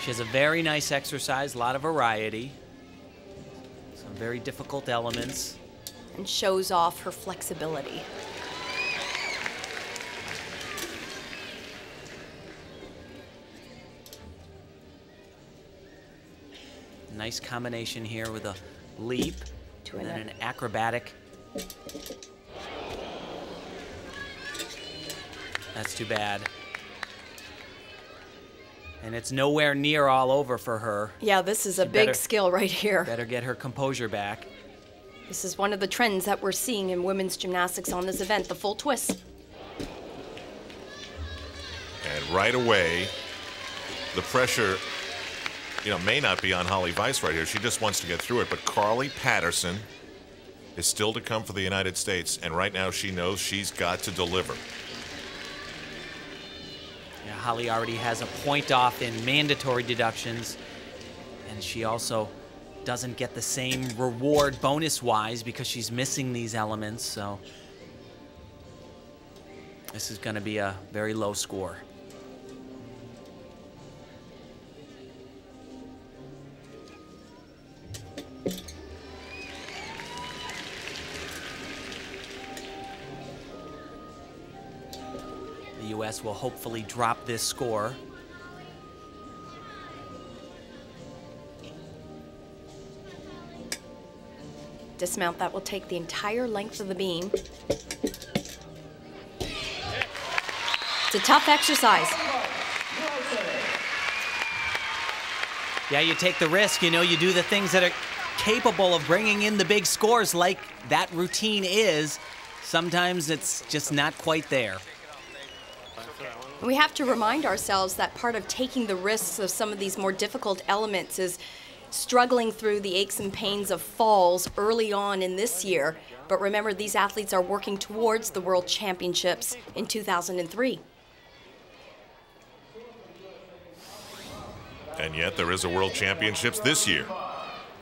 She has a very nice exercise, a lot of variety. Some very difficult elements. And shows off her flexibility. Nice combination here with a leap and then an acrobatic. That's too bad. And it's nowhere near all over for her. Yeah, this is a big skill right here. Better get her composure back. This is one of the trends that we're seeing in women's gymnastics on this event, the full twist. And right away, the pressure, may not be on Hollie Vise right here. She just wants to get through it. But Carly Patterson is still to come for the United States. And right now she knows she's got to deliver. Yeah, Hollie already has a point off in mandatory deductions. And she also doesn't get the same reward bonus-wise because she's missing these elements. So this is going to be a very low score. The U.S. will hopefully drop this score. Dismount that will take the entire length of the beam. It's a tough exercise. Yeah, you take the risk, you do the things that are capable of bringing in the big scores like that routine is. Sometimes it's just not quite there. We have to remind ourselves that part of taking the risks of some of these more difficult elements is struggling through the aches and pains of falls early on in this year. But remember, these athletes are working towards the World Championships in 2003. And yet there is a World Championships this year.